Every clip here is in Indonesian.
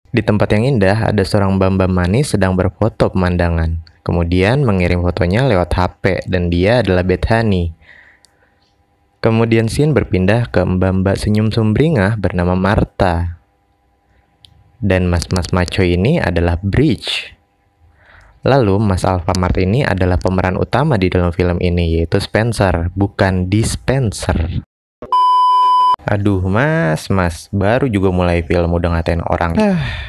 Di tempat yang indah, ada seorang mbak-mbak manis sedang berfoto pemandangan. Kemudian mengirim fotonya lewat HP, dan dia adalah Bethany. Kemudian scene berpindah ke mbak-mbak senyum sumringah bernama Martha. Dan mas-mas maco ini adalah Bridge. Lalu, Mas Alfamart ini adalah pemeran utama di dalam film ini, yaitu Spencer, bukan Dispenser. Aduh, mas, baru juga mulai film udah ngatain orang.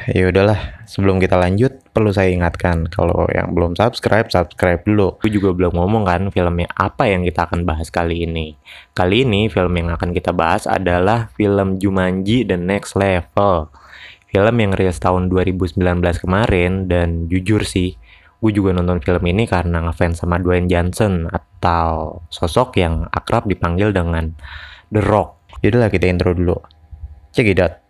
Ya udahlah, sebelum kita lanjut, perlu saya ingatkan kalau yang belum subscribe dulu. Aku juga belum ngomong kan filmnya apa yang kita akan bahas kali ini. Kali ini film yang akan kita bahas adalah film Jumanji The Next Level. Film yang rilis tahun 2019 kemarin, dan jujur sih, gue juga nonton film ini karena ngefans sama Dwayne Johnson atau sosok yang akrab dipanggil dengan The Rock. Yaudahlah, kita intro dulu. Check it out.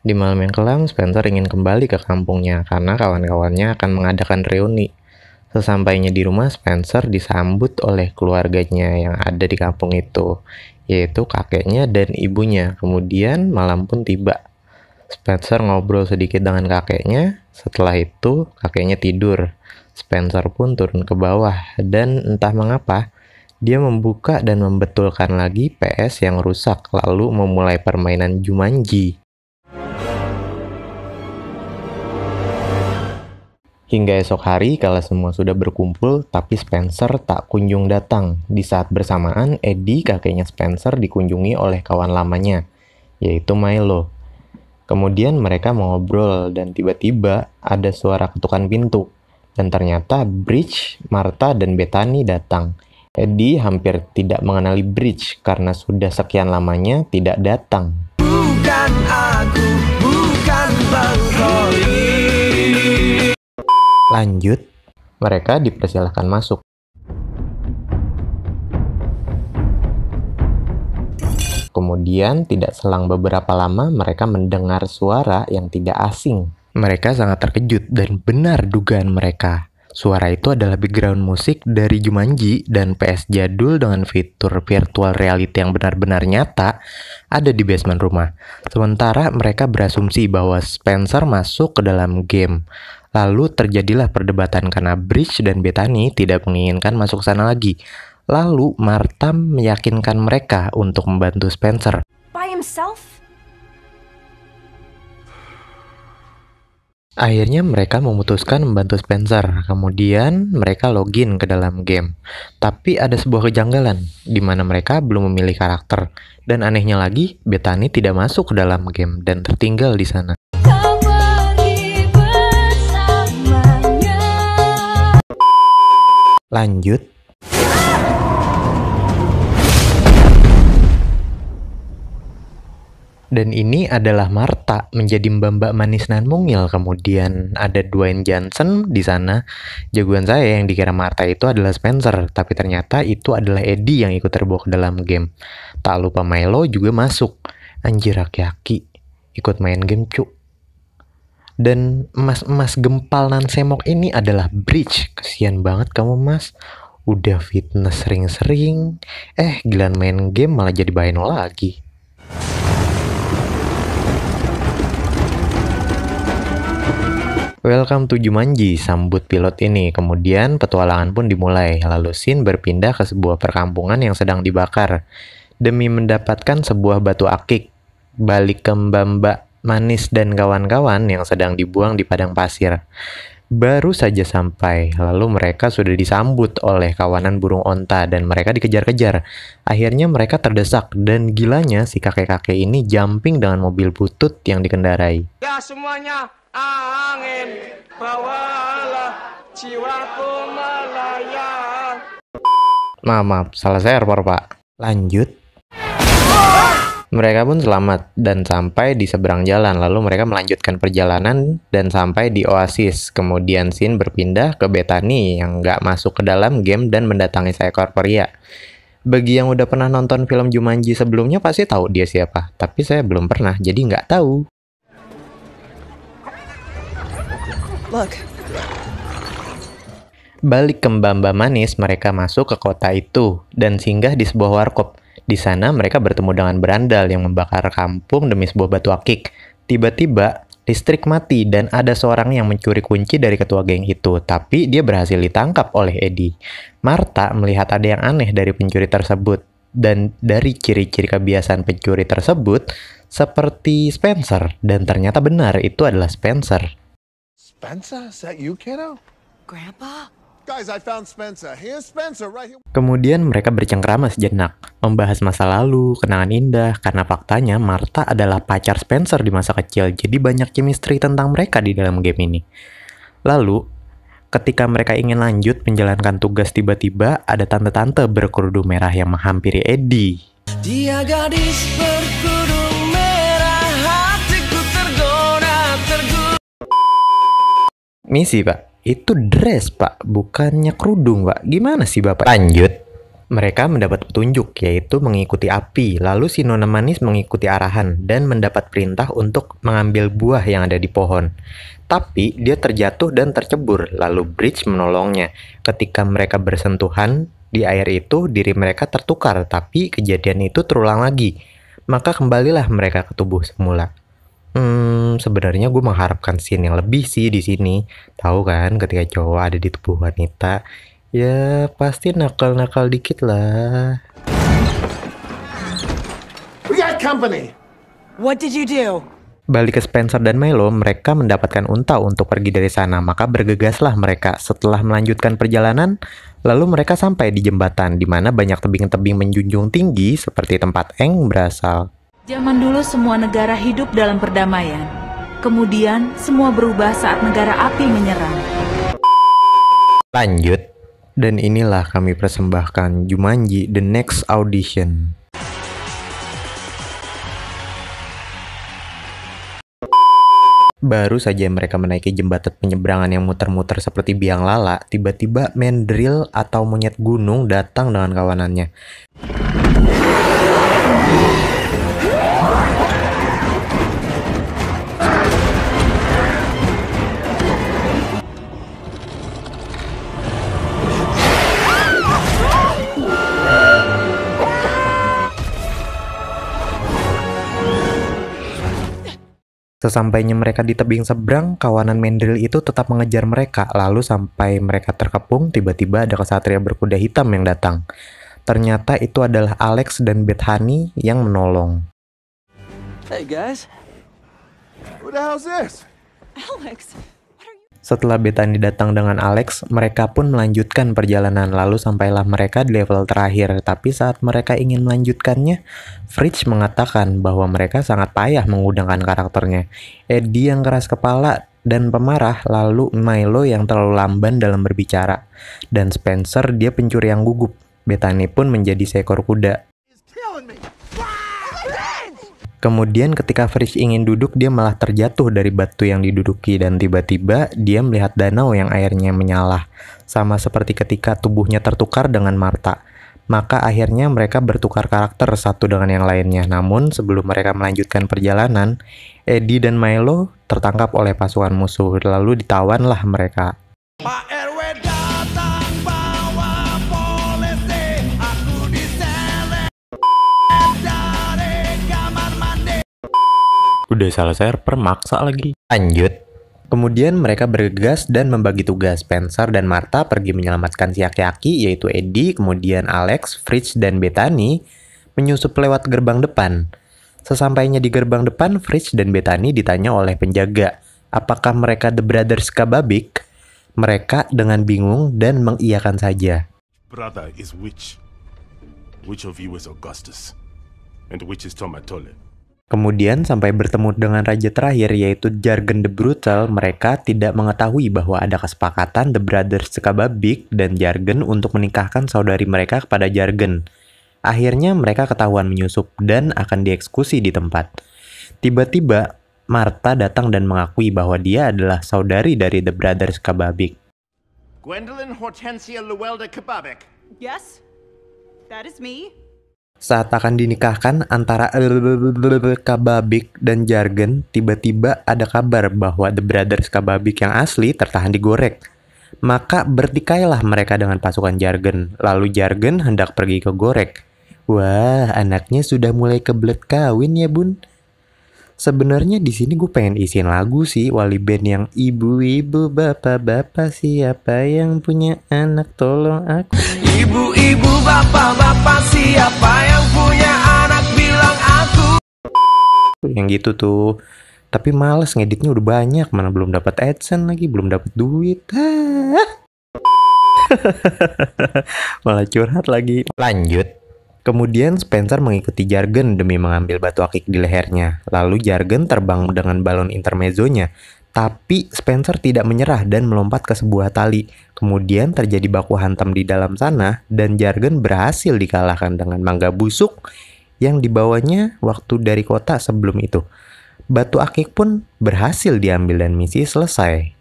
Di malam yang kelam, Spencer ingin kembali ke kampungnya karena kawan-kawannya akan mengadakan reuni. Sesampainya di rumah, Spencer disambut oleh keluarganya yang ada di kampung itu, yaitu kakeknya dan ibunya. Kemudian malam pun tiba. Spencer ngobrol sedikit dengan kakeknya. Setelah itu, kakeknya tidur. Spencer pun turun ke bawah, dan entah mengapa, dia membuka dan membetulkan lagi PS yang rusak, lalu memulai permainan Jumanji. Hingga esok hari, kala semua sudah berkumpul, tapi Spencer tak kunjung datang. Di saat bersamaan, Eddie, kakeknya Spencer, dikunjungi oleh kawan lamanya, yaitu Milo. Kemudian mereka mengobrol, dan tiba-tiba ada suara ketukan pintu. Dan ternyata Bridge, Martha, dan Bethany datang. Eddie hampir tidak mengenali Bridge karena sudah sekian lamanya tidak datang. Bukan aku, bukan Bang Koli. Lanjut, mereka dipersilahkan masuk. Kemudian, tidak selang beberapa lama, mereka mendengar suara yang tidak asing. Mereka sangat terkejut, dan benar dugaan mereka. Suara itu adalah background musik dari Jumanji, dan PS jadul dengan fitur virtual reality yang benar-benar nyata ada di basement rumah. Sementara mereka berasumsi bahwa Spencer masuk ke dalam game. Lalu terjadilah perdebatan karena Bridge dan Bethany tidak menginginkan masuk sana lagi. Lalu Martha meyakinkan mereka untuk membantu Spencer. By himself? Akhirnya mereka memutuskan membantu Spencer. Kemudian mereka login ke dalam game. Tapi ada sebuah kejanggalan, di mana mereka belum memilih karakter. Dan anehnya lagi, Bethany tidak masuk ke dalam game dan tertinggal di sana. Lanjut. Dan ini adalah Martha menjadi mbak-mbak manis nan mungil. Kemudian ada Dwayne Johnson di sana. Jagoan saya yang dikira Martha itu adalah Spencer, tapi ternyata itu adalah Eddie yang ikut terbawa ke dalam game. Tak lupa Milo juga masuk. Anjir, aki-aki ikut main game cu. Dan emas-emas gempal nan semok ini adalah Bridge. Kasian banget kamu mas. Udah fitness sering-sering. Giliran main game malah jadi baino lagi. Welcome to Jumanji, sambut pilot ini. Kemudian petualangan pun dimulai. Lalu scene berpindah ke sebuah perkampungan yang sedang dibakar. Demi mendapatkan sebuah batu akik, balik ke mbak-mbak manis dan kawan-kawan yang sedang dibuang di padang pasir. Baru saja sampai, lalu mereka sudah disambut oleh kawanan burung onta dan mereka dikejar-kejar. Akhirnya mereka terdesak dan gilanya si kakek-kakek ini jumping dengan mobil butut yang dikendarai. Ya semuanya, angin bawalah jiwaku melayang. Maaf, salah server pak. Lanjut. Mereka pun selamat dan sampai di seberang jalan. Lalu mereka melanjutkan perjalanan dan sampai di oasis. Kemudian scene berpindah ke Bethany yang nggak masuk ke dalam game dan mendatangi seekor pria. Bagi yang udah pernah nonton film Jumanji sebelumnya pasti tahu dia siapa. Tapi saya belum pernah, jadi nggak tahu. Look. Balik ke Mbak-mbak manis, mereka masuk ke kota itu dan singgah di sebuah warkop. Di sana mereka bertemu dengan berandal yang membakar kampung demi sebuah batu akik. Tiba-tiba listrik mati dan ada seorang yang mencuri kunci dari ketua geng itu, tapi dia berhasil ditangkap oleh Eddie. Martha melihat ada yang aneh dari pencuri tersebut, dan dari ciri-ciri kebiasaan pencuri tersebut seperti Spencer, dan ternyata benar itu adalah Spencer. Spencer, is that you, kiddo? Grandpa? Guys, I found Spencer. Here's Spencer right here. Kemudian mereka bercengkrama sejenak, membahas masa lalu, kenangan indah, karena faktanya Martha adalah pacar Spencer di masa kecil, jadi banyak chemistry tentang mereka di dalam game ini. Lalu, ketika mereka ingin lanjut menjalankan tugas, tiba-tiba ada tante-tante berkerudung merah yang menghampiri Eddie. Dia gadis berkerudung merah, hatiku tergoda. Misi, Pak. Itu dress, Pak. Bukannya kerudung, Pak. Gimana sih, Bapak? Lanjut. Mereka mendapat petunjuk, yaitu mengikuti api. Lalu si nona manis mengikuti arahan dan mendapat perintah untuk mengambil buah yang ada di pohon. Tapi dia terjatuh dan tercebur. Lalu Bridge menolongnya. Ketika mereka bersentuhan di air itu, diri mereka tertukar. Tapi kejadian itu terulang lagi. Maka kembalilah mereka ke tubuh semula. Sebenarnya gue mengharapkan scene yang lebih sih di sini. Tahu kan, ketika cowok ada di tubuh wanita, ya pasti nakal-nakal dikit lah. We got company. What did you do? Balik ke Spencer dan Milo, mereka mendapatkan unta untuk pergi dari sana. Maka bergegaslah mereka. Setelah melanjutkan perjalanan, lalu mereka sampai di jembatan, di mana banyak tebing-tebing menjunjung tinggi seperti tempat Aang berasal. Zaman dulu semua negara hidup dalam perdamaian. Kemudian semua berubah saat negara api menyerang. Lanjut. Dan inilah kami persembahkan Jumanji The Next Audition. Baru saja mereka menaiki jembatan penyeberangan yang muter-muter seperti biang lala, tiba-tiba mandrill atau monyet gunung datang dengan kawanannya. Sesampainya mereka di tebing seberang, kawanan mandrill itu tetap mengejar mereka. Lalu sampai mereka terkepung, tiba-tiba ada kesatria berkuda hitam yang datang. Ternyata itu adalah Alex dan Bethany yang menolong. Hey guys. Who the hell's this? Alex, Setelah Bethany datang dengan Alex, mereka pun melanjutkan perjalanan. Lalu sampailah mereka di level terakhir. Tapi saat mereka ingin melanjutkannya, Fridge mengatakan bahwa mereka sangat payah mengudangkan karakternya. Eddie yang keras kepala dan pemarah, lalu Milo yang terlalu lamban dalam berbicara. Dan Spencer dia pencuri yang gugup. Bethany pun menjadi seekor kuda. He's killing me. Kemudian ketika Fridge ingin duduk, dia malah terjatuh dari batu yang diduduki dan tiba-tiba dia melihat danau yang airnya menyala. Sama seperti ketika tubuhnya tertukar dengan Martha. Maka akhirnya mereka bertukar karakter satu dengan yang lainnya. Namun sebelum mereka melanjutkan perjalanan, Eddie dan Milo tertangkap oleh pasukan musuh. Lalu ditawanlah mereka. Pak RW datang bawa polisi, aku diseret dari kamar mandi. Udah salah server, maksa lagi. Lanjut. Kemudian mereka bergegas dan membagi tugas. Spencer dan Martha pergi menyelamatkan si aki-aki, yaitu Eddie, kemudian Alex, Fridge, dan Bethany menyusup lewat gerbang depan. Sesampainya di gerbang depan, Fridge dan Bethany ditanya oleh penjaga, apakah mereka The Brothers Kababik? Mereka dengan bingung dan mengiyakan saja. Brother is which? Which of you is Augustus? And which is Tomatole? Kemudian sampai bertemu dengan raja terakhir yaitu Jargon the Brutal, mereka tidak mengetahui bahwa ada kesepakatan The Brothers Kababik dan Jargon untuk menikahkan saudari mereka kepada Jargon. Akhirnya mereka ketahuan menyusup dan akan dieksekusi di tempat. Tiba-tiba Martha datang dan mengakui bahwa dia adalah saudari dari The Brothers Kababik. Gwendolyn Hortensia Llewellyn Kababik. yes, that is me. Saat akan dinikahkan antara Kababik dan Jargon, tiba-tiba ada kabar bahwa The Brothers Kababik yang asli tertahan digorek. Maka bertikailah mereka dengan pasukan Jargon. Lalu Jargon hendak pergi ke Gorek. Wah, anaknya sudah mulai kebelet kawin ya bun. Sebenarnya di sini gue pengen isiin lagu sih, wali band yang ibu-ibu, bapak-bapak, siapa yang punya anak tolong aku. Ibu-ibu, bapak-bapak, siapa yang punya anak bilang aku. Yang gitu tuh. Tapi males ngeditnya udah banyak, mana belum dapat AdSense lagi, belum dapat duit. Malah curhat lagi. Lanjut. Kemudian Spencer mengikuti Jargon demi mengambil batu akik di lehernya. Lalu Jargon terbang dengan balon intermezzonya. Tapi Spencer tidak menyerah dan melompat ke sebuah tali. Kemudian terjadi baku hantam di dalam sana dan Jargon berhasil dikalahkan dengan mangga busuk yang dibawanya waktu dari kota sebelum itu. Batu akik pun berhasil diambil dan misi selesai.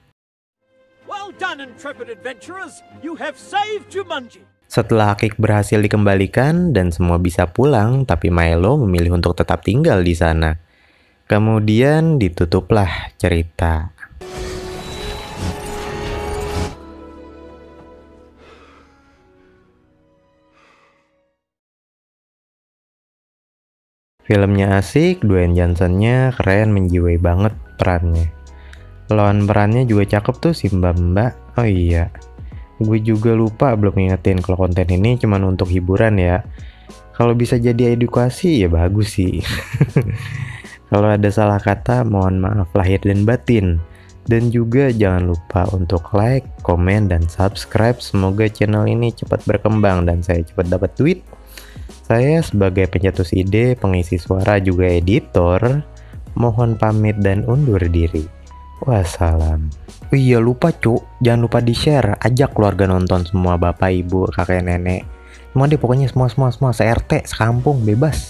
Well done, intrepid adventurers. You have saved Jumanji. Setelah akik berhasil dikembalikan dan semua bisa pulang, tapi Milo memilih untuk tetap tinggal di sana. Kemudian ditutuplah cerita. Filmnya asik, Dwayne Johnson-nya keren, menjiwai banget perannya. Lawan perannya juga cakep tuh si Mbak. Oh iya. Gue juga lupa belum ngingetin kalau konten ini cuma untuk hiburan ya. Kalau bisa jadi edukasi ya bagus sih. Kalau ada salah kata mohon maaf lahir dan batin. Dan juga jangan lupa untuk like, komen, dan subscribe. Semoga channel ini cepat berkembang dan saya cepat dapat duit. Saya sebagai pencetus ide, pengisi suara juga editor, mohon pamit dan undur diri. Wassalam. Oh iya lupa cuk, jangan lupa di share, ajak keluarga nonton semua, bapak, ibu, kakek, nenek. Semua deh pokoknya semua se-RT, sekampung, bebas.